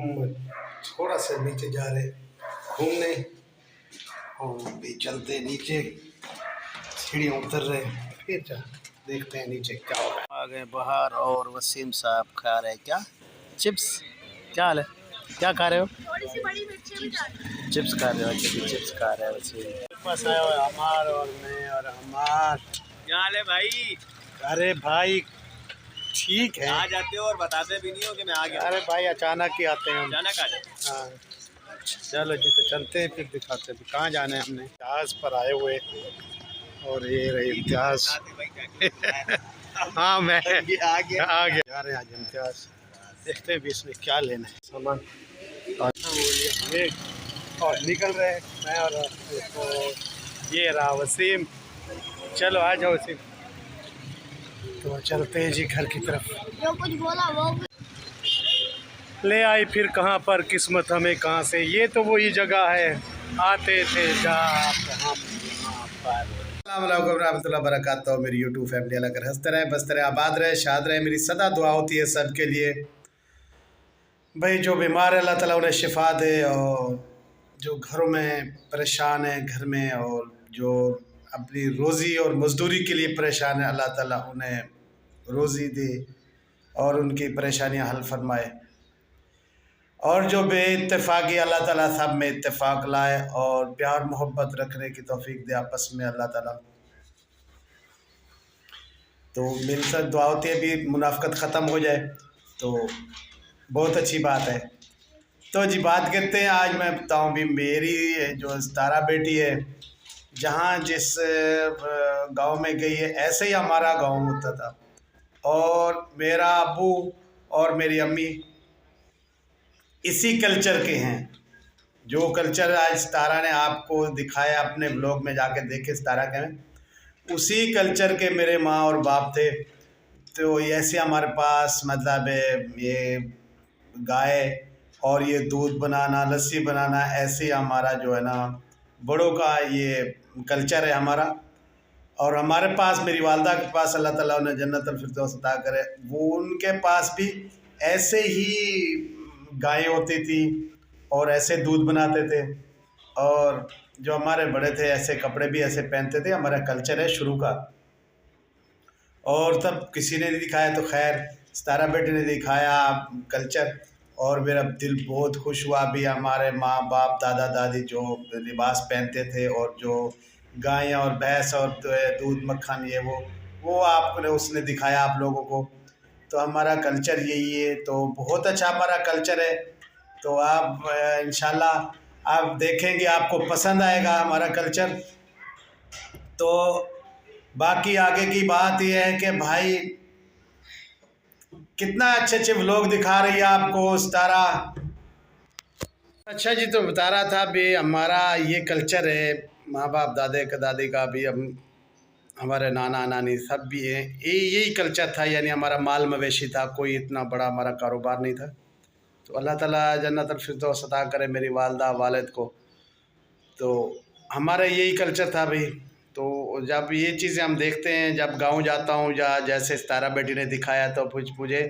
हम थोड़ा सा नीचे जा रहे घूमने और भी चलते नीचे सीढ़ियाँ उतर रहे फिर देखते हैं नीचे क्या हो रहा है। आ गए बाहर और वसीम साहब खा रहे हैं क्या चिप्स। क्या हाल है, क्या खा रहे हो? थोड़ी सी बड़ी मिर्ची भी डाल। चिप्स खा रहे हो? अच्छा चिप्स खा रहे हो वसीम। बस आया हुआ हमार और मैं और हमार। क्या हाल है भाई? अरे भाई ठीक है। आ जाते हो और बताते भी नहीं हो कि मैं आ गया। अरे भाई अचानक ही आते हैं हम। अचानक आ जाते। हाँ चलो जी, तो चलते हैं फिर दिखाते हैं कहाँ जाना है। हमने इतिहास पर आए हुए और ये रही इतिहास। हाँ मैं आ गया जा रहे हैं आज इम्तियाज। देखते हैं भी इसमें क्या लेना है सामान। और निकल रहे हैं मैं और ये रहा वसीम। चलो आ जाओ वसीम। तो चलते हैं जी घर की तरफ। जो कुछ बोला वो ले आई फिर कहाँ पर किस्मत हमें कहाँ से। ये तो वही जगह है आते थे जहाँ रहमतुल्लाह बरकातहू। मेरी यूट्यूब फैमिली अल्लाह कर हंसते रहे बसते रहे आबाद रहे शाद रहे। मेरी सदा दुआ होती है सबके लिए भाई। जो बीमार है अल्लाह ताला उन्हें शिफा दे और जो घरों में परेशान है घर में और जो अपनी रोज़ी और मजदूरी के लिए परेशान है अल्लाह ताला उन्हें रोज़ी दे और उनकी परेशानियां हल फरमाए। और जो बेइत्तेफाकी अल्लाह ताला सब में इत्तेफाक लाए और प्यार मोहब्बत रखने की तौफीक दे आपस में अल्लाह ताला। तो मेरी साथ दुआ होती है भी मुनाफ़क़त ख़त्म हो जाए तो बहुत अच्छी बात है। तो जी बात करते हैं आज मैं बताऊं भी मेरी जो तारा बेटी है जहाँ जिस गांव में गई है ऐसे ही हमारा गांव होता था और मेरा अबू और मेरी अम्मी इसी कल्चर के हैं। जो कल्चर आज तारा ने आपको दिखाया अपने ब्लॉग में जाके देखे तारा के में उसी कल्चर के मेरे माँ और बाप थे। तो ऐसे हमारे पास मतलब ये गाय और ये दूध बनाना लस्सी बनाना ऐसे ही हमारा जो है ना बड़ों का ये कल्चर है हमारा। और हमारे पास मेरी वालदा के पास अल्लाह ताला उन्हें जन्नतुल फिरदौस अता करे वो उनके पास भी ऐसे ही गायें होती थी और ऐसे दूध बनाते थे। और जो हमारे बड़े थे ऐसे कपड़े भी ऐसे पहनते थे। हमारा कल्चर है शुरू का। और तब किसी ने नहीं दिखाया तो खैर तारा बेटी ने दिखाया कल्चर और मेरा दिल बहुत खुश हुआ भी। हमारे माँ बाप दादा दादी जो लिबास पहनते थे और जो गायें और भैंस और दूध मक्खन ये वो आपने उसने दिखाया आप लोगों को। तो हमारा कल्चर यही है। तो बहुत अच्छा हमारा कल्चर है। तो आप इंशाल्लाह आप देखेंगे आपको पसंद आएगा हमारा कल्चर। तो बाकी आगे की बात यह है कि भाई कितना अच्छे अच्छे व्लॉग दिखा रही है आपको तारा। अच्छा जी तो बता रहा था भी हमारा ये कल्चर है माँ बाप दादे का दादी का भी हम हमारे नाना नानी सब भी हैं यही कल्चर था। यानी हमारा माल मवेशी था कोई इतना बड़ा हमारा कारोबार नहीं था। तो अल्लाह ताला जन्नतुल फिरदौस अता करे मेरी वालदा वालिद को। तो हमारा यही कल्चर था भाई। तो जब ये चीज़ें हम देखते हैं जब गांव जाता हूँ या जैसे तारा बेटी ने दिखाया तो मुझे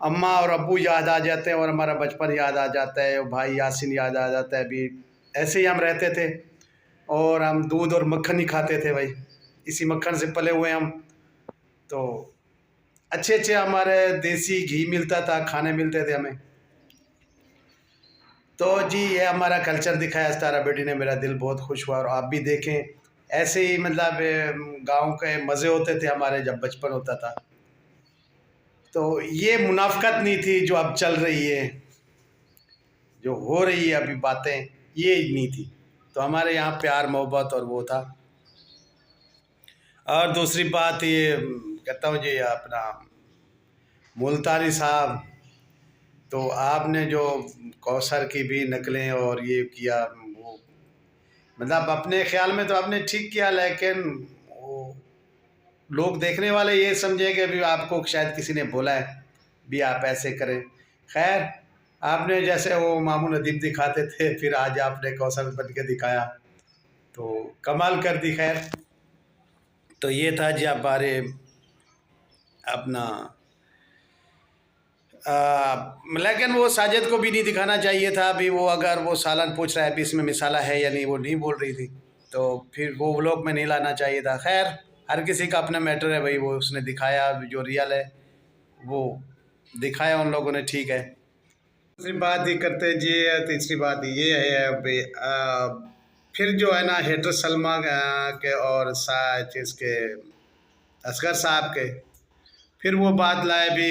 अम्मा और अब्बू याद आ जाते हैं और हमारा बचपन याद आ जाता है और भाई यासिन याद आ जाता है। अभी ऐसे ही हम रहते थे और हम दूध और मक्खन ही खाते थे भाई। इसी मक्खन से पले हुए हम। तो अच्छे अच्छे हमारे देसी घी मिलता था खाने मिलते थे हमें। तो जी ये हमारा कल्चर दिखाया तारा बेटी ने मेरा दिल बहुत खुश हुआ। और आप भी देखें ऐसे ही मतलब गांव के मज़े होते थे हमारे जब बचपन होता था। तो ये मुनाफ़क़त नहीं थी जो अब चल रही है जो हो रही है अभी बातें ये नहीं थी। तो हमारे यहाँ प्यार मोहब्बत और वो था। और दूसरी बात ये कहता हूँ जी अपना मुल्तानी साहब तो आपने जो कौसर की भी नकलें और ये किया वो मतलब अपने ख्याल में तो आपने ठीक किया लेकिन वो लोग देखने वाले ये समझे कि अभी आपको शायद किसी ने बोला है भी आप ऐसे करें। खैर आपने जैसे वो मामू नदीम दिखाते थे फिर आज आपने कौशल बन के दिखाया तो कमाल कर दी। खैर तो ये था जी हमारे अपना लेकिन वो साजिद को भी नहीं दिखाना चाहिए था। अभी वो अगर वो सालन पूछ रहा है अभी इसमें मिसाला है या नहीं, वो नहीं बोल रही थी, तो फिर वो व्लॉग में नहीं लाना चाहिए था। खैर, हर किसी का अपना मैटर है भाई, वो उसने दिखाया जो रियल है वो दिखाया उन लोगों ने, ठीक है। दूसरी बात ही करते जी, तीसरी बात ये है अभी फिर जो है ना हेटर सलमा के और चीज़ के असगर साहब के, फिर वो बात लाए भी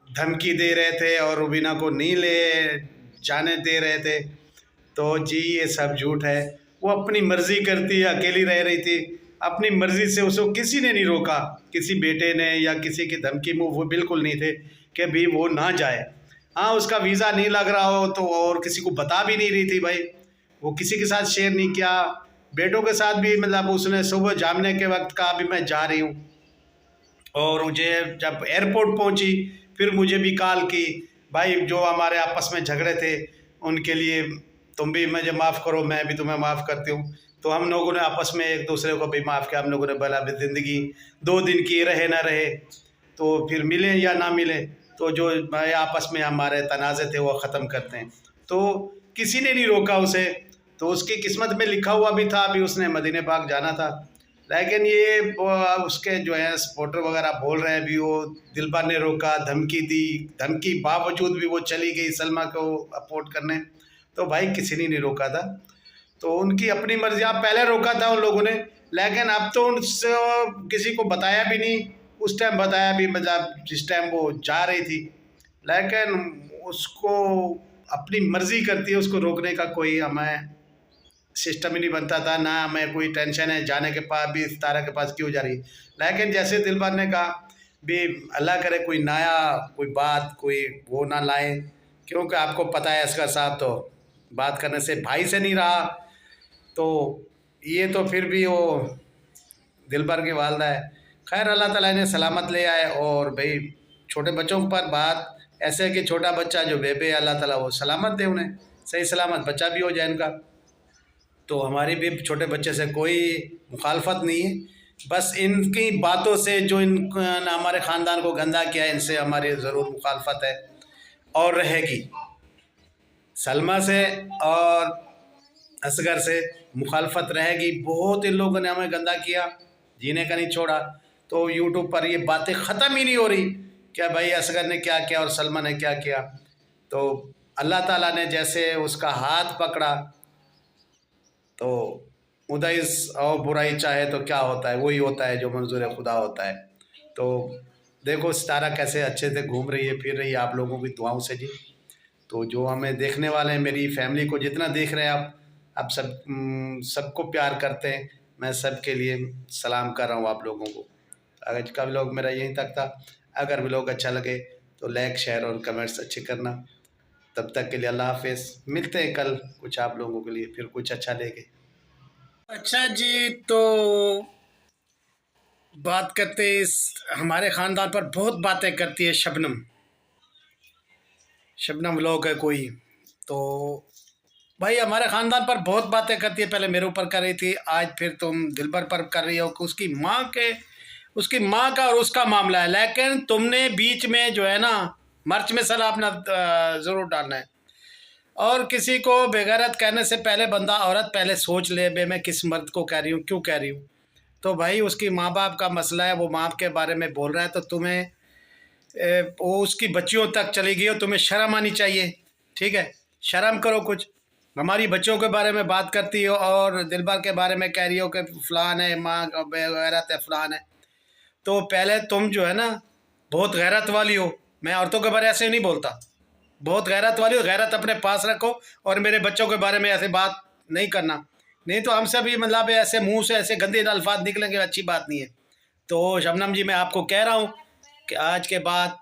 धमकी दे रहे थे और रुबीना को नहीं ले जाने दे रहे थे। तो जी ये सब झूठ है। वो अपनी मर्जी करती है, अकेली रह रही थी, अपनी मर्जी से उसको किसी ने नहीं रोका, किसी बेटे ने या किसी की धमकी में वो बिल्कुल नहीं थे कि भी वो ना जाए। हाँ, उसका वीज़ा नहीं लग रहा हो तो, और किसी को बता भी नहीं रही थी भाई, वो किसी के साथ शेयर नहीं किया। बेटों के साथ भी मतलब उसने सुबह जामने के वक्त कहा भी मैं जा रही हूँ, और मुझे जब एयरपोर्ट पहुंची फिर मुझे भी कॉल की, भाई जो हमारे आपस में झगड़े थे उनके लिए तुम भी मुझे माफ़ करो, मैं भी तुम्हें माफ़ करती हूँ। तो हम लोगों ने आपस में एक दूसरे को भी माफ़ किया। हम लोगों ने बोला भी ज़िंदगी 2 दिन की रहे ना रहे, तो फिर मिले या ना मिले, तो जो आपस में हमारे तनाज़े थे वो ख़त्म करते हैं। तो किसी ने नहीं रोका उसे, तो उसकी किस्मत में लिखा हुआ भी था अभी उसने मदीने पाक जाना था। लेकिन ये उसके जो है सपोर्टर वगैरह बोल रहे हैं भी वो दिलबर ने रोका, धमकी दी, धमकी बावजूद भी वो चली गई सलमा को अपोर्ट करने। तो भाई किसी ने नहीं रोका था, तो उनकी अपनी मर्जी। आप पहले रोका था उन लोगों ने, लेकिन अब तो उनसे किसी को बताया भी नहीं। उस टाइम बताया भी मतलब जिस टाइम वो जा रही थी, लेकिन उसको अपनी मर्जी करती है, उसको रोकने का कोई हमें सिस्टम ही नहीं बनता था ना। हमें कोई टेंशन है जाने के बाद भी तारा के पास क्यों जा रही। लेकिन जैसे दिलबर ने कहा भी अल्लाह करे कोई नया कोई बात कोई वो ना लाए, क्योंकि आपको पता है असगर साहब तो बात करने से भाई से नहीं रहा। तो ये तो फिर भी वो दिलबर की वालदा है। खैर अल्लाह ताला ने सलामत ले आए। और भाई छोटे बच्चों पर बात ऐसे है कि छोटा बच्चा जो बेबे अल्लाह ताला वो सलामत दे, उन्हें सही सलामत बच्चा भी हो जाए इनका। तो हमारी भी छोटे बच्चे से कोई मुखालफत नहीं है, बस इनकी बातों से जो इन हमारे ख़ानदान को गंदा किया है इनसे हमारी ज़रूर मुखालफत है और रहेगी। सलमा से और असगर से मुखालफत रहेगी। बहुत इन लोगों ने हमें गंदा किया, जीने का नहीं छोड़ा। तो यूट्यूब पर ये बातें ख़त्म ही नहीं हो रही क्या भाई असगर ने क्या किया और सलमा ने क्या किया। तो अल्लाह ताला ने जैसे उसका हाथ पकड़ा, तो उदाइस और बुराई चाहे तो क्या होता है, वही होता है जो मंजूर खुदा होता है। तो देखो सितारा कैसे अच्छे से घूम रही है फिर रही है आप लोगों की दुआओं से जी। तो जो हमें देखने वाले हैं, मेरी फैमिली को जितना देख रहे हैं आप सबको प्यार करते हैं। मैं सबके लिए सलाम कर रहा हूँ आप लोगों को। आज का व्लॉग मेरा यहीं तक था। अगर व्लॉग अच्छा लगे तो लाइक शेयर और कमेंट्स अच्छे करना। तब तक के लिए अल्लाह हाफिज़। मिलते हैं कल कुछ आप लोगों के लिए फिर कुछ अच्छा लेके। अच्छा जी, तो बात करते इस हमारे ख़ानदान पर बहुत बातें करती है शबनम। शबनम व्लॉग है कोई, तो भाई हमारे ख़ानदान पर बहुत बातें करती है। पहले मेरे ऊपर कर रही थी, आज फिर तुम दिलबर पर कर रही हो कि उसकी माँ का और उसका मामला है। लेकिन तुमने बीच में जो है ना मर्च मसाला अपना ज़रूर डालना है। और किसी को बेगैरत कहने से पहले बंदा औरत पहले सोच ले बे मैं किस मर्द को कह रही हूँ, क्यों कह रही हूँ। तो भाई उसकी माँ बाप का मसला है, वो माँ के बारे में बोल रहा है, तो तुम्हें वो उसकी बच्चियों तक चली गई हो, तुम्हें शर्म आनी चाहिए। ठीक है, शर्म करो कुछ। हमारी बच्चों के बारे में बात करती हो और दिलबर के बारे में कह रही हो कि फ़लान है, माँ गैरत है, फ़लान है। तो पहले तुम जो है ना बहुत गैरत वाली हो। मैं औरतों के बारे में ऐसे नहीं बोलता, बहुत गैरत वाली हो। गैरत अपने पास रखो और मेरे बच्चों के बारे में ऐसे बात नहीं करना, नहीं तो हमसे भी मतलब ऐसे मुंह से ऐसे गंदे अल्फाज निकलेंगे, अच्छी बात नहीं है। तो शबनम जी मैं आपको कह रहा हूँ कि आज के बाद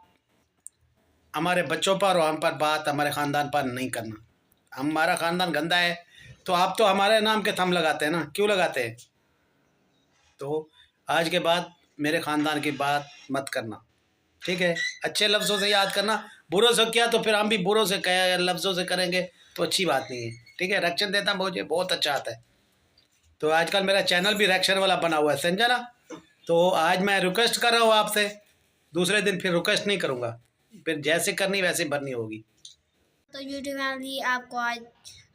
हमारे बच्चों पर और हम पर बात हमारे ख़ानदान पर नहीं करना। हमारा ख़ानदान गंदा है तो आप तो हमारे नाम के थंब लगाते हैं ना, क्यों लगाते हैं। तो आज के बाद मेरे ख़ानदान की बात मत करना, ठीक है। अच्छे लफ्ज़ों से याद करना, बुरों से किया तो फिर हम भी बुरों से लफ्ज़ों से करेंगे तो अच्छी बात नहीं है, ठीक है। रिएक्शन देता मुझे बहुत अच्छा आता है। तो आजकल मेरा चैनल भी रिएक्शन वाला बना हुआ है, समझा ना। तो आज मैं रिक्वेस्ट कर रहा हूँ आपसे, दूसरे दिन फिर रिक्वेस्ट नहीं करूँगा। फिर जैसे करनी वैसे भरनी होगी। तो यूट्यूब फैमिली, आपको आज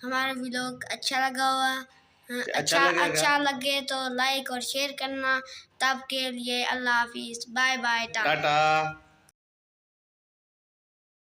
हमारा व्लॉग अच्छा लगा होगा। अच्छा लगेगा। अच्छा लगे तो लाइक और शेयर करना। तब के लिए अल्लाह हाफिज, बाय बाय, टाटा। टाटा।